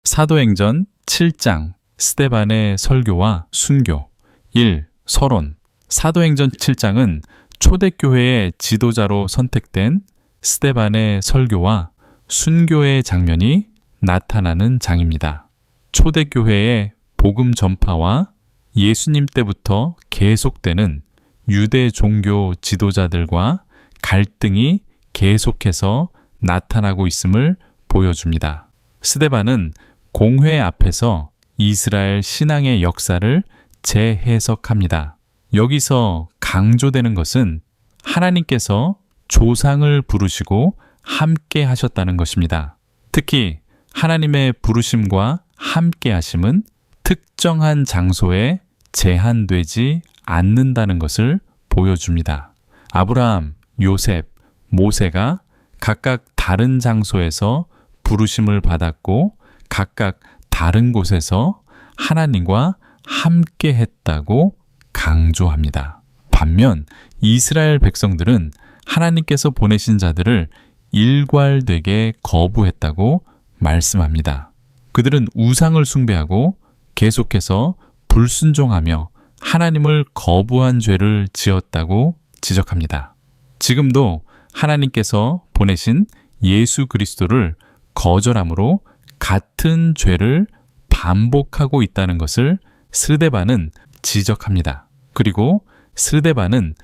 사도행전 7장 스데반의 설교와 순교. 1. 서론. 사도행전 7장은 초대교회의 지도자로 선택된 스데반의 설교와 순교의 장면이 나타나는 장입니다. 초대교회의 복음 전파와 예수님 때부터 계속되는 유대 종교 지도자들과 갈등이 계속해서 나타나고 있음을 보여줍니다. 스데반은 공회 앞에서 이스라엘 신앙의 역사를 재해석합니다. 여기서 강조되는 것은 하나님께서 조상을 부르시고 함께 하셨다는 것입니다. 특히 하나님의 부르심과 함께 하심은 특정한 장소에 제한되지 않는다는 것을 보여줍니다. 아브라함, 요셉, 모세가 각각 다른 장소에서 부르심을 받았고 각각 다른 곳에서 하나님과 함께 했다고 강조합니다. 반면 이스라엘 백성들은 하나님께서 보내신 자들을 일괄되게 거부했다고 말씀합니다. 그들은 우상을 숭배하고 계속해서 불순종하며 하나님을 거부한 죄를 지었다고 지적합니다. 지금도 하나님께서 보내신 예수 그리스도를 거절함으로 같은 죄를 반복하고 있다는 것을 스데반은 지적합니다. 그리고 스데반은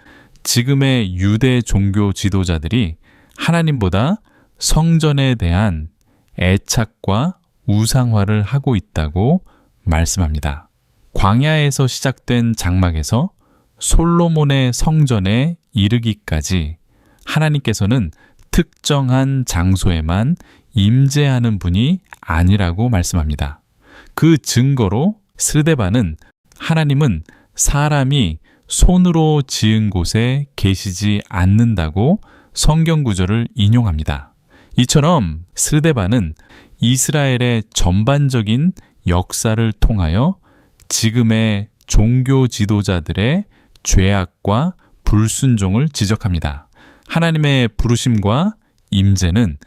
지금의 유대 종교 지도자들이 하나님보다 성전에 대한 애착과 우상화를 하고 있다고 말씀합니다. 광야에서 시작된 장막에서 솔로몬의 성전에 이르기까지 하나님께서는 특정한 장소에만 임재하는 분이 아니라고 말씀합니다. 그 증거로 스데반은 하나님은 사람이 손으로 지은 곳에 계시지 않는다고 성경 구절을 인용합니다. 이처럼 스데반은 이스라엘의 전반적인 역사를 통하여 지금의 종교 지도자들의 죄악과 불순종을 지적합니다. 하나님의 부르심과 임재는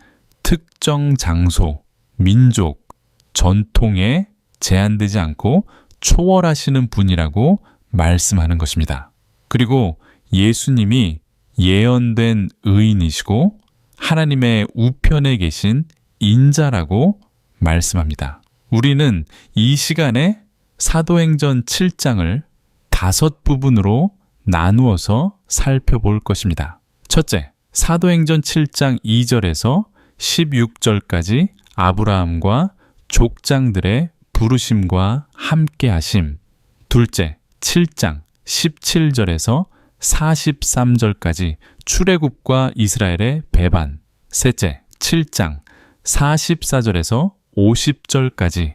특정 장소, 민족, 전통에 제한되지 않고 초월하시는 분이라고 말씀하는 것입니다. 그리고 예수님이 예언된 의인이시고 하나님의 우편에 계신 인자라고 말씀합니다. 우리는 이 시간에 사도행전 7장을 5부분으로 나누어서 살펴볼 것입니다. 첫째, 사도행전 7장 2절에서 16절까지 아브라함과 족장들의 부르심과 함께하심. 둘째, 7장 17절에서 43절까지 출애굽과 이스라엘의 배반. 셋째, 7장 44절에서 50절까지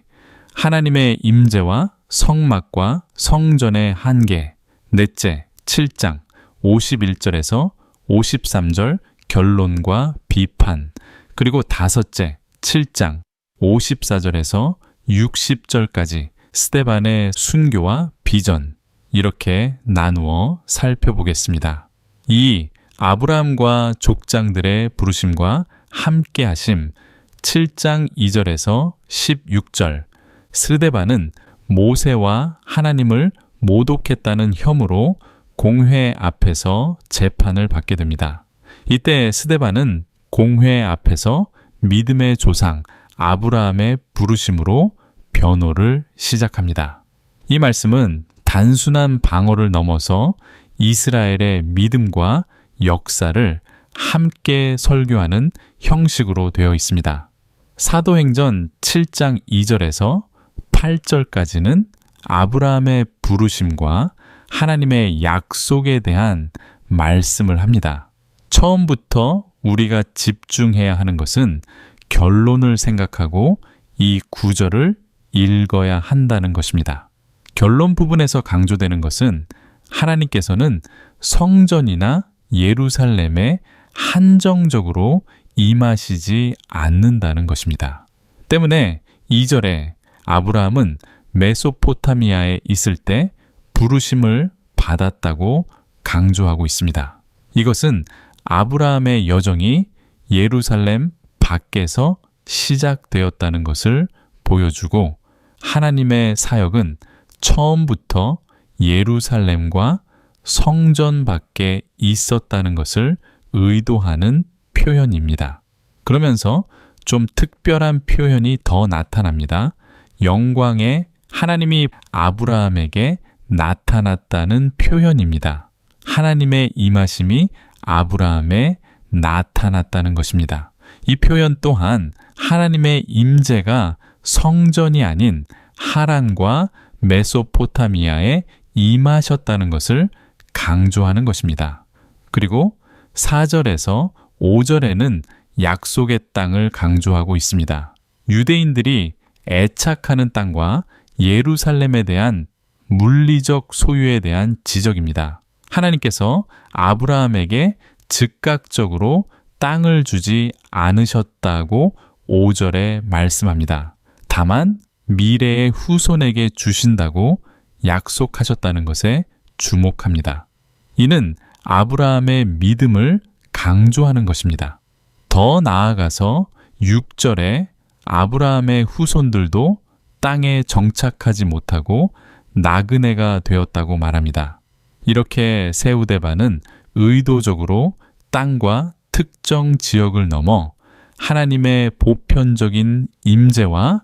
하나님의 임재와 성막과 성전의 한계. 넷째, 7장 51절에서 53절 결론과 비판. 그리고 다섯째, 7장 54절에서 60절까지 스데반의 순교와 비전. 이렇게 나누어 살펴보겠습니다. 이 아브라함과 족장들의 부르심과 함께하심 7장 2절에서 16절. 스데반은 모세와 하나님을 모독했다는 혐의로 공회 앞에서 재판을 받게 됩니다. 이때 스데반은 공회 앞에서 믿음의 조상 아브라함의 부르심으로 변호를 시작합니다. 이 말씀은 단순한 방어를 넘어서 이스라엘의 믿음과 역사를 함께 설교하는 형식으로 되어 있습니다. 사도행전 7장 2절에서 8절까지는 아브라함의 부르심과 하나님의 약속에 대한 말씀을 합니다. 처음부터 우리가 집중해야 하는 것은 결론을 생각하고 이 구절을 읽어야 한다는 것입니다. 결론 부분에서 강조되는 것은 하나님께서는 성전이나 예루살렘에 한정적으로 임하시지 않는다는 것입니다. 때문에 2절에 아브라함은 메소포타미아에 있을 때 부르심을 받았다고 강조하고 있습니다. 이것은 아브라함의 여정이 예루살렘 밖에서 시작되었다는 것을 보여주고 하나님의 사역은 처음부터 예루살렘과 성전 밖에 있었다는 것을 의도하는 표현입니다. 그러면서 좀 특별한 표현이 더 나타납니다. 영광의 하나님이 아브라함에게 나타났다는 표현입니다. 하나님의 임하심이 아브라함에 나타났다는 것입니다. 이 표현 또한 하나님의 임재가 성전이 아닌 하란과 메소포타미아에 임하셨다는 것을 강조하는 것입니다. 그리고 4절에서 5절에는 약속의 땅을 강조하고 있습니다. 유대인들이 애착하는 땅과 예루살렘에 대한 물리적 소유에 대한 지적입니다. 하나님께서 아브라함에게 즉각적으로 땅을 주지 않으셨다고 5절에 말씀합니다. 다만 미래의 후손에게 주신다고 약속하셨다는 것에 주목합니다. 이는 아브라함의 믿음을 강조하는 것입니다. 더 나아가서 6절에 아브라함의 후손들도 땅에 정착하지 못하고 나그네가 되었다고 말합니다. 이렇게 세우데바는 의도적으로 땅과 특정 지역을 넘어 하나님의 보편적인 임재와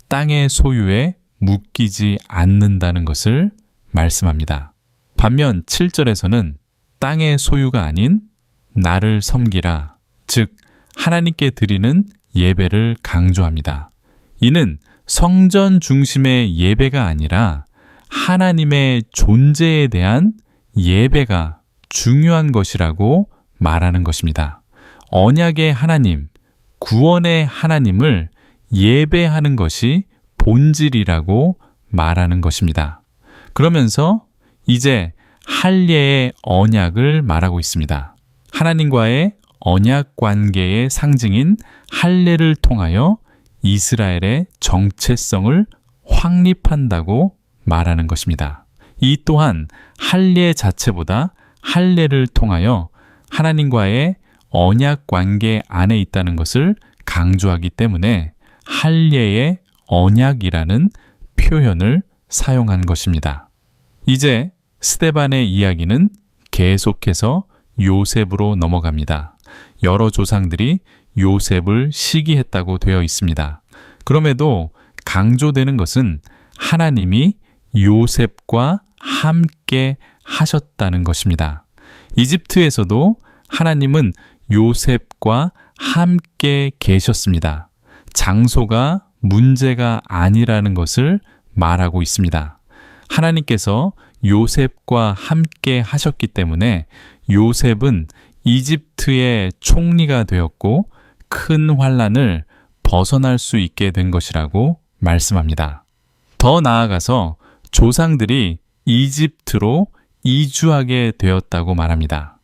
땅의 소유에 묶이지 않는다는 것을 말씀합니다. 반면 7절에서는 땅의 소유가 아닌 나를 섬기라, 즉 하나님께 드리는 예배를 강조합니다. 이는 성전 중심의 예배가 아니라 하나님의 존재에 대한 예배가 중요한 것이라고 말하는 것입니다. 언약의 하나님, 구원의 하나님을 예배하는 것이 본질이라고 말하는 것입니다. 그러면서 이제 할례의 언약을 말하고 있습니다. 하나님과의 언약 관계의 상징인 할례를 통하여 이스라엘의 정체성을 확립한다고 말하는 것입니다. 이 또한 할례 자체보다 할례를 통하여 하나님과의 언약 관계 안에 있다는 것을 강조하기 때문에 할례의 언약이라는 표현을 사용한 것입니다. 이제 스데반의 이야기는 계속해서 요셉으로 넘어갑니다. 여러 조상들이 요셉을 시기했다고 되어 있습니다. 그럼에도 강조되는 것은 하나님이 요셉과 함께 하셨다는 것입니다. 이집트에서도 하나님은 요셉과 함께 계셨습니다. 장소가 문제가 아니라는 것을 말하고 있습니다. 하나님께서 요셉과 함께 하셨기 때문에 요셉은 이집트의 총리가 되었고 큰 환난을 벗어날 수 있게 된 것이라고 말씀합니다. 더 나아가서 조상들이 이집트로 이주하게 되었다고 말합니다.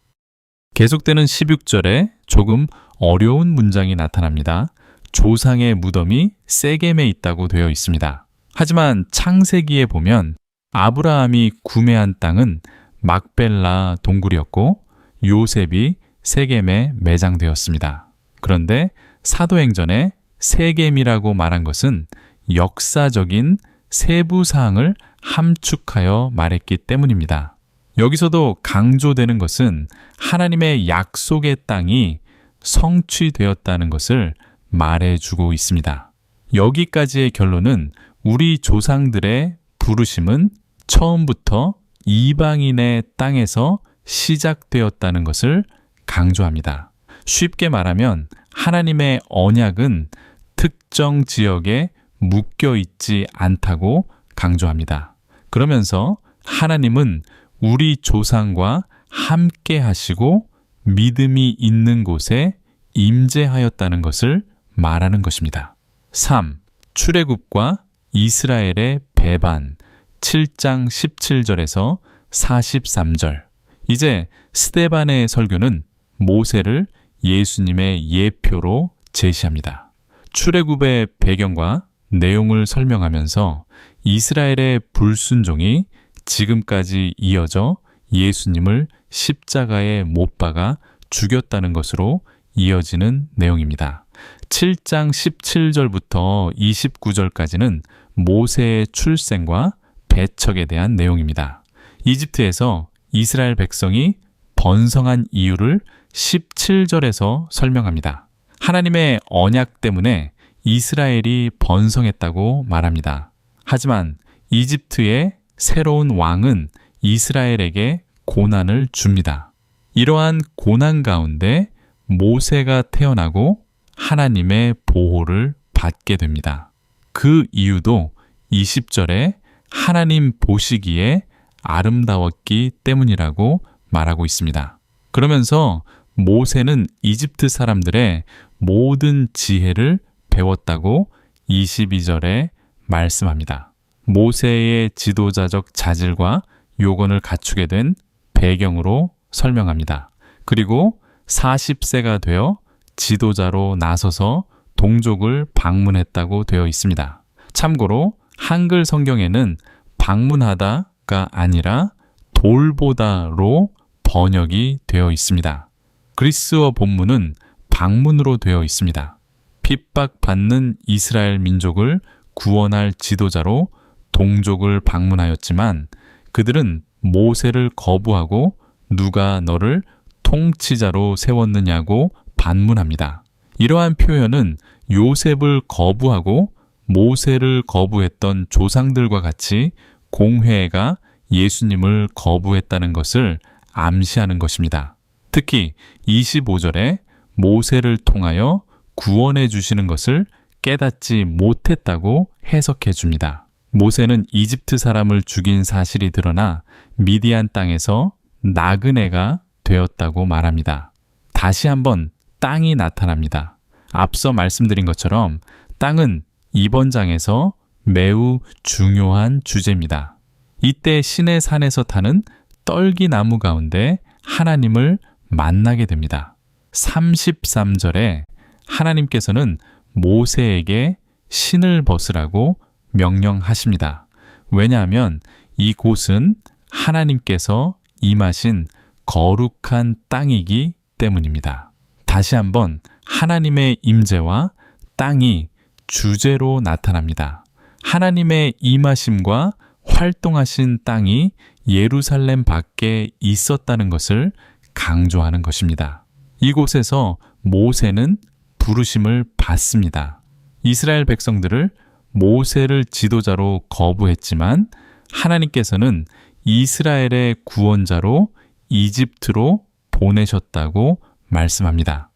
계속되는 16절에 조금 어려운 문장이 나타납니다. 조상의 무덤이 세겜에 있다고 되어 있습니다. 하지만 창세기에 보면 아브라함이 구매한 땅은 막벨라 동굴이었고 요셉이 세겜에 매장되었습니다. 그런데 사도행전에 세겜이라고 말한 것은 역사적인 세부 사항을 함축하여 말했기 때문입니다. 여기서도 강조되는 것은 하나님의 약속의 땅이 성취되었다는 것을 말해주고 있습니다. 여기까지의 결론은 우리 조상들의 부르심은 처음부터 이방인의 땅에서 시작되었다는 것을 강조합니다. 쉽게 말하면 하나님의 언약은 특정 지역에 묶여 있지 않다고 강조합니다. 그러면서 하나님은 우리 조상과 함께 하시고 믿음이 있는 곳에 임재하였다는 것을 말하는 것입니다. 3. 출애굽과 이스라엘의 배반 7장 17절에서 43절. 이제 스데반의 설교는 모세를 예수님의 예표로 제시합니다. 출애굽의 배경과 내용을 설명하면서 이스라엘의 불순종이 지금까지 이어져 예수님을 십자가에 못 박아 죽였다는 것으로 이어지는 내용입니다. 7장 17절부터 29절까지는 모세의 출생과 배척에 대한 내용입니다. 이집트에서 이스라엘 백성이 번성한 이유를 17절에서 설명합니다. 하나님의 언약 때문에 이스라엘이 번성했다고 말합니다. 하지만 이집트의 새로운 왕은 이스라엘에게 고난을 줍니다. 이러한 고난 가운데 모세가 태어나고 하나님의 보호를 받게 됩니다. 그 이유도 20절에 하나님 보시기에 아름다웠기 때문이라고 말하고 있습니다. 그러면서 모세는 이집트 사람들의 모든 지혜를 배웠다고 22절에 말씀합니다. 모세의 지도자적 자질과 요건을 갖추게 된 배경으로 설명합니다. 그리고 40세가 되어 지도자로 나서서 동족을 방문했다고 되어 있습니다. 참고로 한글 성경에는 방문하다가 아니라 돌보다로 번역이 되어 있습니다. 그리스어 본문은 방문으로 되어 있습니다. 핍박받는 이스라엘 민족을 구원할 지도자로 동족을 방문하였지만 그들은 모세를 거부하고 누가 너를 통치자로 세웠느냐고 반문합니다. 이러한 표현은 요셉을 거부하고 모세를 거부했던 조상들과 같이 공회가 예수님을 거부했다는 것을 암시하는 것입니다. 특히 25절에 모세를 통하여 구원해 주시는 것을 깨닫지 못했다고 해석해 줍니다. 모세는 이집트 사람을 죽인 사실이 드러나 미디안 땅에서 나그네가 되었다고 말합니다. 다시 한번 땅이 나타납니다. 앞서 말씀드린 것처럼 땅은 이번 장에서 매우 중요한 주제입니다. 이때 시내 산에서 타는 떨기나무 가운데 하나님을 만나게 됩니다. 33절에 하나님께서는 모세에게 신을 벗으라고 명령하십니다. 왜냐하면 이곳은 하나님께서 임하신 거룩한 땅이기 때문입니다. 다시 한번 하나님의 임재와 땅이 주제로 나타납니다. 하나님의 임하심과 활동하신 땅이 예루살렘 밖에 있었다는 것을 강조하는 것입니다. 이곳에서 모세는 부르심을 받습니다. 이스라엘 백성들을 모세를 지도자로 거부했지만 하나님께서는 이스라엘의 구원자로 이집트로 보내셨다고 말씀합니다.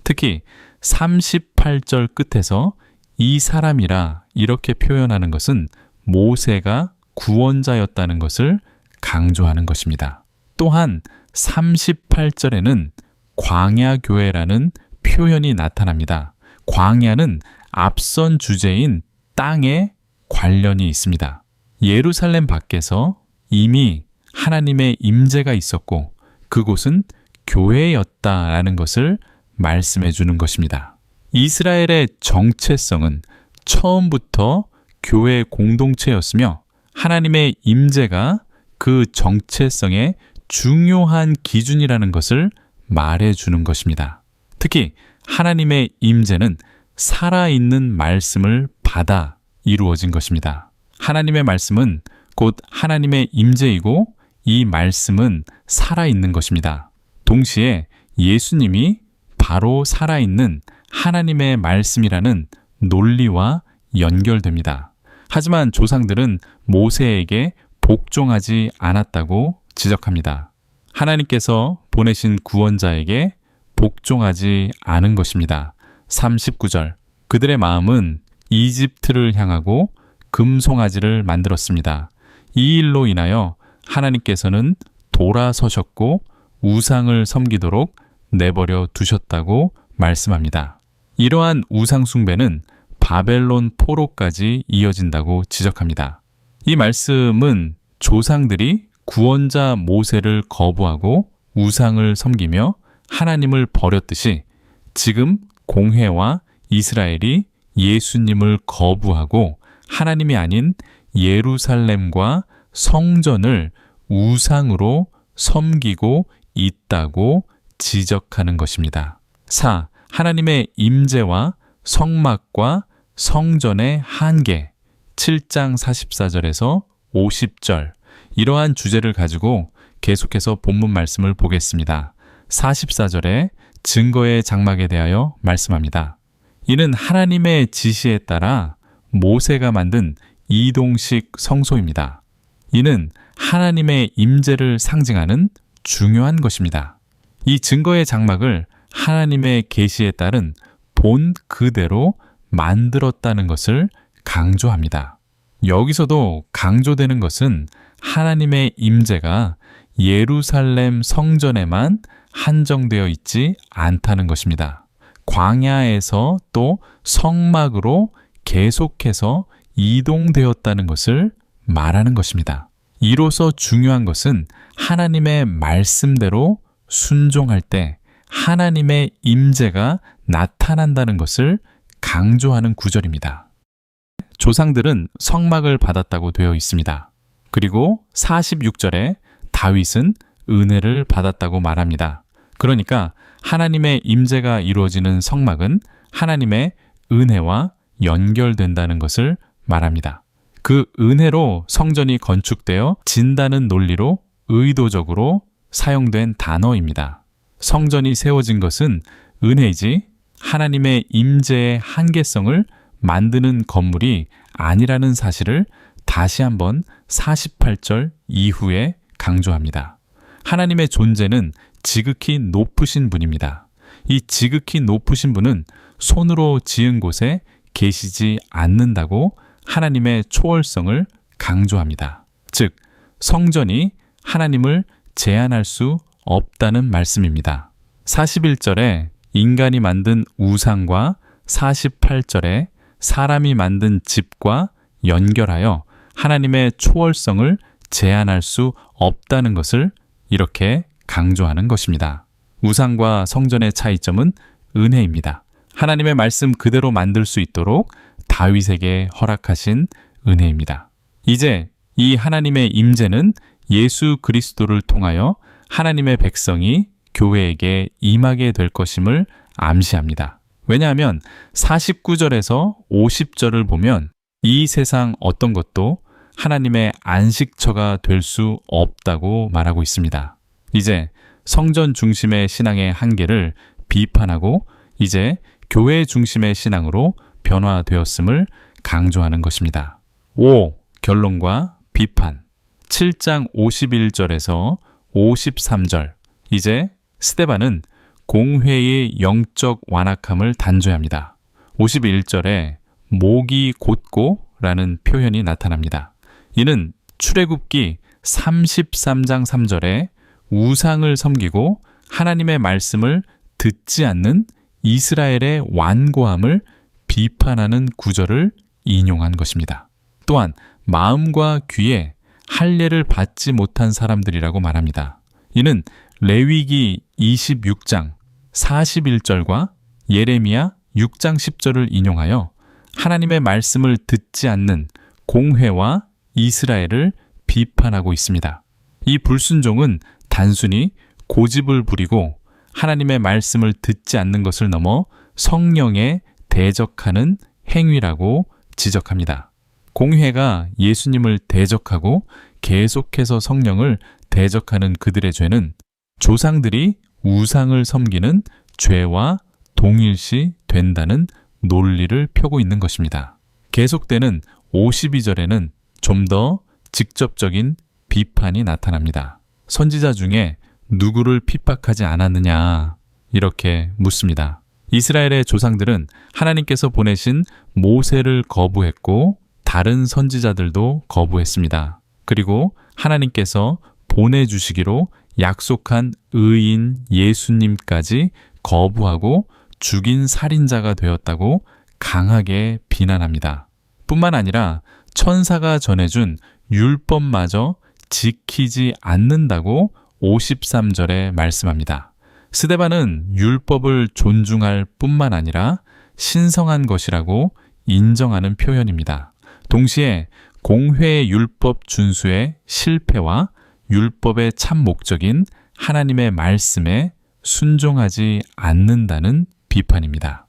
특히 38절 끝에서 이 사람이라 이렇게 표현하는 것은 모세가 구원자였다는 것을 강조하는 것입니다. 또한 38절에는 광야교회라는 표현이 나타납니다. 광야는 앞선 주제인 땅에 관련이 있습니다. 예루살렘 밖에서 이미 하나님의 임재가 있었고 그곳은 교회였다라는 것을 말씀해 주는 것입니다. 이스라엘의 정체성은 처음부터 교회 공동체였으며 하나님의 임재가 그 정체성의 중요한 기준이라는 것을 말해 주는 것입니다. 특히 하나님의 임재는 살아있는 말씀을 받아 이루어진 것입니다. 하나님의 말씀은 곧 하나님의 임재이고 이 말씀은 살아있는 것입니다. 동시에 예수님이 바로 살아있는 하나님의 말씀이라는 논리와 연결됩니다. 하지만 조상들은 모세에게 복종하지 않았다고 지적합니다. 하나님께서 보내신 구원자에게 복종하지 않은 것입니다. 39절 그들의 마음은 이집트를 향하고 금송아지를 만들었습니다. 이 일로 인하여 하나님께서는 돌아서셨고 우상을 섬기도록 내버려 두셨다고 말씀합니다. 이러한 우상 숭배는 바벨론 포로까지 이어진다고 지적합니다. 이 말씀은 조상들이 구원자 모세를 거부하고 우상을 섬기며 하나님을 버렸듯이 지금 공회와 이스라엘이 예수님을 거부하고 하나님이 아닌 예루살렘과 성전을 우상으로 섬기고 있다고 지적하는 것입니다. 4. 하나님의 임재와 성막과 성전의 한계 7장 44절에서 50절 이러한 주제를 가지고 계속해서 본문 말씀을 보겠습니다. 44절에 증거의 장막에 대하여 말씀합니다. 이는 하나님의 지시에 따라 모세가 만든 이동식 성소입니다. 이는 하나님의 임재를 상징하는 중요한 것입니다. 이 증거의 장막을 하나님의 계시에 따른 본 그대로 만들었다는 것을 강조합니다. 여기서도 강조되는 것은 하나님의 임재가 예루살렘 성전에만 한정되어 있지 않다는 것입니다. 광야에서 또 성막으로 계속해서 이동되었다는 것을 말하는 것입니다. 이로써 중요한 것은 하나님의 말씀대로 순종할 때 하나님의 임재가 나타난다는 것을 강조하는 구절입니다. 조상들은 성막을 받았다고 되어 있습니다. 그리고 46절에 다윗은 은혜를 받았다고 말합니다. 그러니까 하나님의 임재가 이루어지는 성막은 하나님의 은혜와 연결된다는 것을 말합니다. 그 은혜로 성전이 건축되어 진다는 논리로 의도적으로 사용된 단어입니다. 성전이 세워진 것은 은혜이지 하나님의 임재의 한계성을 만드는 건물이 아니라는 사실을 다시 한번 48절 이후에 강조합니다. 하나님의 존재는 지극히 높으신 분입니다. 이 지극히 높으신 분은 손으로 지은 곳에 계시지 않는다고 하나님의 초월성을 강조합니다. 즉, 성전이 하나님을 제한할 수 없다는 말씀입니다. 41절에 인간이 만든 우상과 48절에 사람이 만든 집과 연결하여 하나님의 초월성을 제한할 수 없다는 것을 이렇게 강조하는 것입니다. 우상과 성전의 차이점은 은혜입니다. 하나님의 말씀 그대로 만들 수 있도록 다윗에게 허락하신 은혜입니다. 이제 이 하나님의 임재는 예수 그리스도를 통하여 하나님의 백성이 교회에게 임하게 될 것임을 암시합니다. 왜냐하면 49절에서 50절을 보면 이 세상 어떤 것도 하나님의 안식처가 될 수 없다고 말하고 있습니다. 이제 성전 중심의 신앙의 한계를 비판하고 이제 교회 중심의 신앙으로 변화되었음을 강조하는 것입니다. 5. 결론과 비판 7장 51절에서 53절 이제 스데반은 공회의 영적 완악함을 단죄합니다. 51절에 목이 곧고 라는 표현이 나타납니다. 이는 출애굽기 33장 3절에 우상을 섬기고 하나님의 말씀을 듣지 않는 이스라엘의 완고함을 비판하는 구절을 인용한 것입니다. 또한 마음과 귀에 할례를 받지 못한 사람들이라고 말합니다. 이는 레위기 26장 41절과 예레미야 6장 10절을 인용하여 하나님의 말씀을 듣지 않는 공회와 이스라엘을 비판하고 있습니다. 이 불순종은 단순히 고집을 부리고 하나님의 말씀을 듣지 않는 것을 넘어 성령에 대적하는 행위라고 지적합니다. 공회가 예수님을 대적하고 계속해서 성령을 대적하는 그들의 죄는 조상들이 우상을 섬기는 죄와 동일시 된다는 논리를 펴고 있는 것입니다. 계속되는 52절에는 좀 더 직접적인 비판이 나타납니다. 선지자 중에 누구를 핍박하지 않았느냐 이렇게 묻습니다. 이스라엘의 조상들은 하나님께서 보내신 모세를 거부했고 다른 선지자들도 거부했습니다. 그리고 하나님께서 보내주시기로 약속한 의인 예수님까지 거부하고 죽인 살인자가 되었다고 강하게 비난합니다. 뿐만 아니라 천사가 전해준 율법마저 지키지 않는다고 53절에 말씀합니다. 스데반은 율법을 존중할 뿐만 아니라 신성한 것이라고 인정하는 표현입니다. 동시에 공회의 율법 준수의 실패와 율법의 참 목적인 하나님의 말씀에 순종하지 않는다는 비판입니다.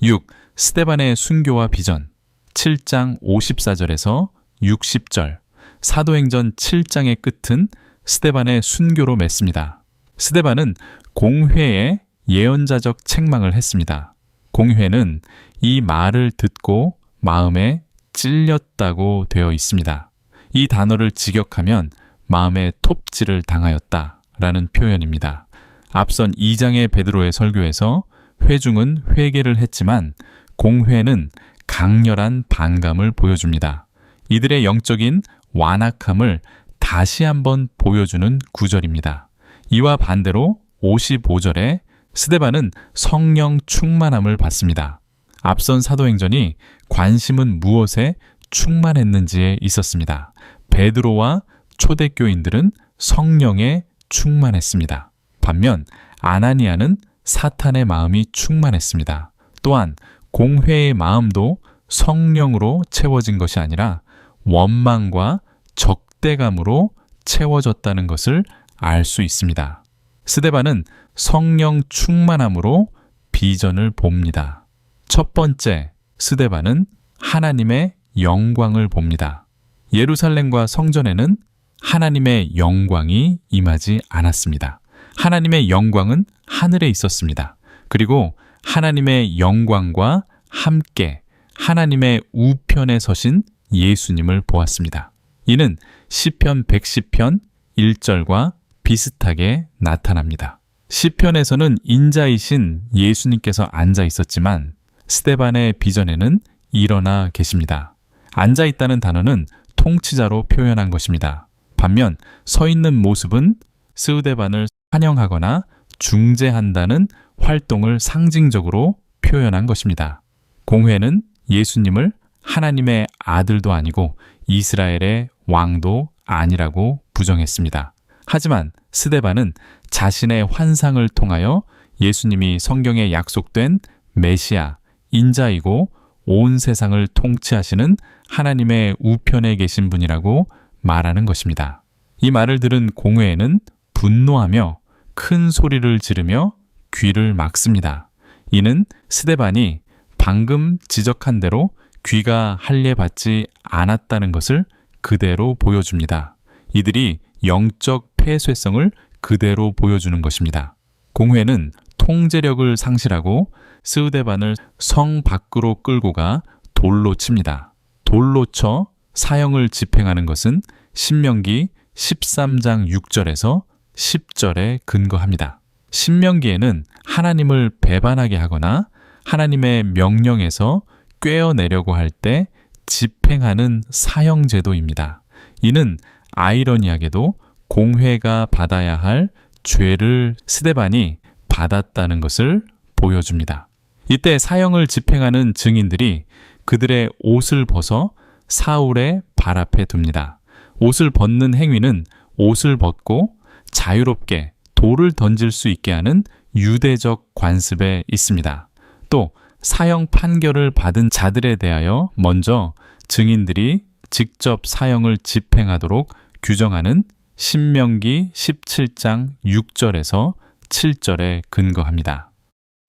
6. 스데반의 순교와 비전 7장 54절에서 60절. 사도행전 7장의 끝은 스데반의 순교로 맺습니다. 스데반은 공회에 예언자적 책망을 했습니다. 공회는 이 말을 듣고 마음에 찔렸다고 되어 있습니다. 이 단어를 직역하면 마음에 톱질을 당하였다 라는 표현입니다. 앞선 2장의 베드로의 설교에서 회중은 회개를 했지만 공회는 강렬한 반감을 보여줍니다. 이들의 영적인 완악함을 다시 한번 보여주는 구절입니다. 이와 반대로 55절에 스데반은 성령 충만함을 받습니다. 앞선 사도행전이 관심은 무엇에 충만했는지에 있었습니다. 베드로와 초대교인들은 성령에 충만했습니다. 반면 아나니아는 사탄의 마음이 충만했습니다. 또한 공회의 마음도 성령으로 채워진 것이 아니라 원망과 적대감으로 채워졌다는 것을 알 수 있습니다. 스데반은 성령 충만함으로 비전을 봅니다. 첫 번째, 스데반은 하나님의 영광을 봅니다. 예루살렘과 성전에는 하나님의 영광이 임하지 않았습니다. 하나님의 영광은 하늘에 있었습니다. 그리고 하나님의 영광과 함께 하나님의 우편에 서신 예수님을 보았습니다. 이는 시편 110편 1절과 비슷하게 나타납니다. 시편에서는 인자이신 예수님께서 앉아 있었지만 스데반의 비전에는 일어나 계십니다. 앉아 있다는 단어는 통치자로 표현한 것입니다. 반면 서 있는 모습은 스데반을 환영하거나 중재한다는 활동을 상징적으로 표현한 것입니다. 공회는 예수님을 하나님의 아들도 아니고 이스라엘의 왕도 아니라고 부정했습니다. 하지만 스데반은 자신의 환상을 통하여 예수님이 성경에 약속된 메시아, 인자이고 온 세상을 통치하시는 하나님의 우편에 계신 분이라고 말하는 것입니다. 이 말을 들은 공회에는 분노하며 큰 소리를 지르며 귀를 막습니다. 이는 스데반이 방금 지적한 대로 귀가 할례받지 않았다는 것을 그대로 보여줍니다. 이들이 영적 폐쇄성을 그대로 보여주는 것입니다. 공회는 통제력을 상실하고 스데반을 성 밖으로 끌고 가 돌로 칩니다. 돌로 쳐 사형을 집행하는 것은 신명기 13장 6절에서 10절에 근거합니다. 신명기에는 하나님을 배반하게 하거나 하나님의 명령에서 꿰어내려고 할 때 집행하는 사형제도입니다. 이는 아이러니하게도 공회가 받아야 할 죄를 스데반이 받았다는 것을 보여줍니다. 이때 사형을 집행하는 증인들이 그들의 옷을 벗어 사울의 발 앞에 둡니다. 옷을 벗는 행위는 옷을 벗고 자유롭게 돌을 던질 수 있게 하는 유대적 관습에 있습니다. 또 사형 판결을 받은 자들에 대하여 먼저 증인들이 직접 사형을 집행하도록 규정하는 신명기 17장 6절에서 7절에 근거합니다.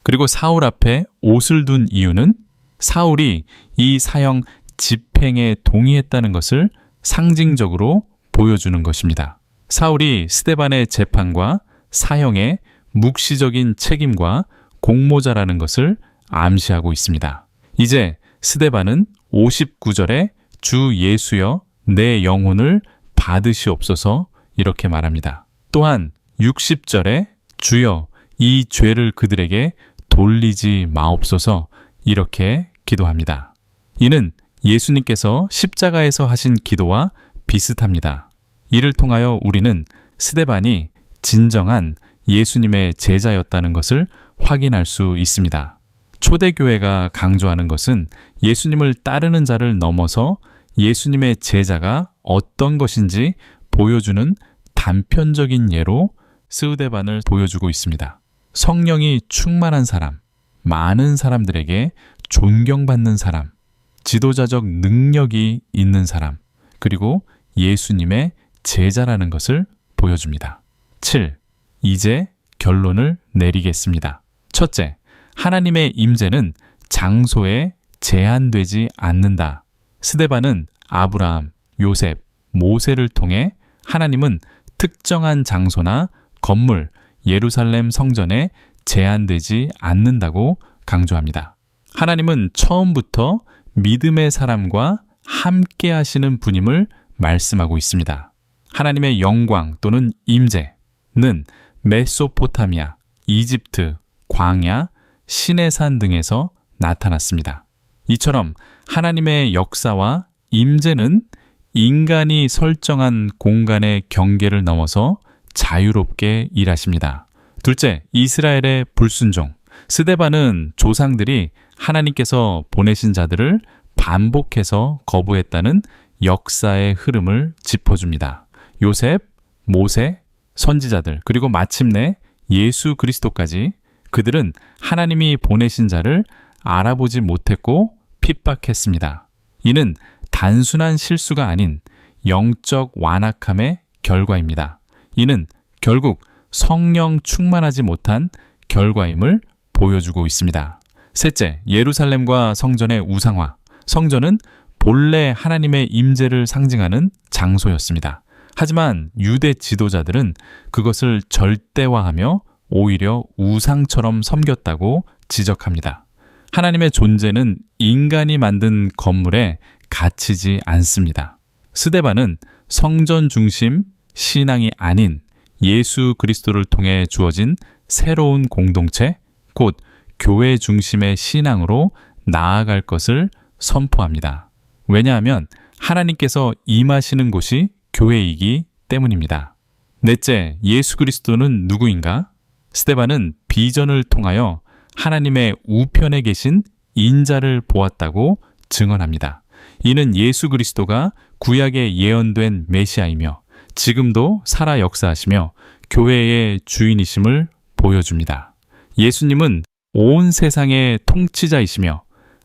그리고 사울 앞에 옷을 둔 이유는 사울이 이 사형 집행에 동의했다는 것을 상징적으로 보여주는 것입니다. 사울이 스데반의 재판과 사형의 묵시적인 책임과 공모자라는 것을 암시하고 있습니다. 이제 스데반은 59절에 주 예수여 내 영혼을 받으시옵소서 이렇게 말합니다. 또한 60절에 주여 이 죄를 그들에게 돌리지 마옵소서 이렇게 기도합니다. 이는 예수님께서 십자가에서 하신 기도와 비슷합니다. 이를 통하여 우리는 스데반이 진정한 예수님의 제자였다는 것을 확인할 수 있습니다. 초대교회가 강조하는 것은 예수님을 따르는 자를 넘어서 예수님의 제자가 어떤 것인지 보여주는 단편적인 예로 스데반을 보여주고 있습니다. 성령이 충만한 사람, 많은 사람들에게 존경받는 사람, 지도자적 능력이 있는 사람, 그리고 예수님의 제자라는 것을 보여줍니다. 7. 이제 결론을 내리겠습니다. 첫째, 하나님의 임재는 장소에 제한되지 않는다. 스데반은 아브라함, 요셉, 모세를 통해 하나님은 특정한 장소나 건물, 예루살렘 성전에 제한되지 않는다고 강조합니다. 하나님은 처음부터 믿음의 사람과 함께 하시는 분임을 말씀하고 있습니다. 하나님의 영광 또는 임재는 메소포타미아, 이집트, 광야, 시내산 등에서 나타났습니다. 이처럼 하나님의 역사와 임재는 인간이 설정한 공간의 경계를 넘어서 자유롭게 일하십니다. 둘째, 이스라엘의 불순종. 스데반은 조상들이 하나님께서 보내신 자들을 반복해서 거부했다는 역사의 흐름을 짚어줍니다. 요셉, 모세, 선지자들, 그리고 마침내 예수 그리스도까지 그들은 하나님이 보내신 자를 알아보지 못했고 핍박했습니다. 이는 단순한 실수가 아닌 영적 완악함의 결과입니다. 이는 결국 성령 충만하지 못한 결과임을 보여주고 있습니다. 셋째, 예루살렘과 성전의 우상화. 성전은 본래 하나님의 임재를 상징하는 장소였습니다. 하지만 유대 지도자들은 그것을 절대화하며 오히려 우상처럼 섬겼다고 지적합니다. 하나님의 존재는 인간이 만든 건물에 갇히지 않습니다. 스데반은 성전 중심 신앙이 아닌 예수 그리스도를 통해 주어진 새로운 공동체, 곧 교회 중심의 신앙으로 나아갈 것을 선포합니다. 왜냐하면 하나님께서 임하시는 곳이 교회이기 때문입니다. 넷째, 예수 그리스도는 누구인가? 스데반은 비전을 통하여 하나님의 우편에 계신 인자를 보았다고 증언합니다. 이는 예수 그리스도가 구약에 예언된 메시아이며 지금도 살아 역사하시며 교회의 주인이심을 보여줍니다. 예수님은 온 세상의 통치자이시며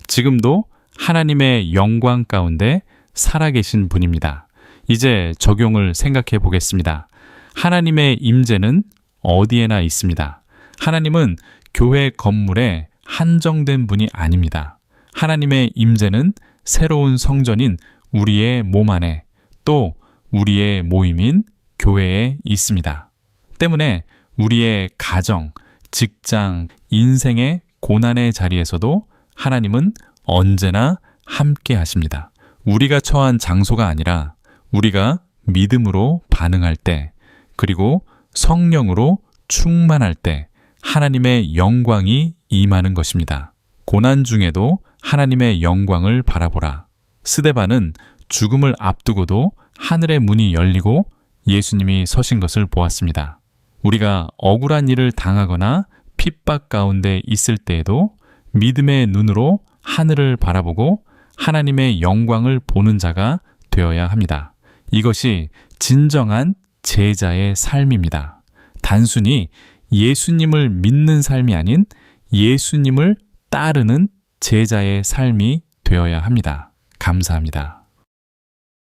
지금도 하나님의 영광 가운데 살아계신 분입니다. 이제 적용을 생각해 보겠습니다. 하나님의 임재는 어디에나 있습니다. 하나님은 교회 건물에 한정된 분이 아닙니다. 하나님의 임재는 새로운 성전인 우리의 몸 안에 또 우리의 모임인 교회에 있습니다. 때문에 우리의 가정, 직장, 인생의 고난의 자리에서도 하나님은 언제나 함께 하십니다. 우리가 처한 장소가 아니라 우리가 믿음으로 반응할 때, 그리고 성령으로 충만할 때 하나님의 영광이 임하는 것입니다. 고난 중에도 하나님의 영광을 바라보라. 스데반은 죽음을 앞두고도 하늘의 문이 열리고 예수님이 서신 것을 보았습니다. 우리가 억울한 일을 당하거나 핍박 가운데 있을 때에도 믿음의 눈으로 하늘을 바라보고 하나님의 영광을 보는 자가 되어야 합니다. 이것이 진정한 제자의 삶입니다. 단순히 예수님을 믿는 삶이 아닌 예수님을 따르는 제자의 삶이 되어야 합니다. 감사합니다.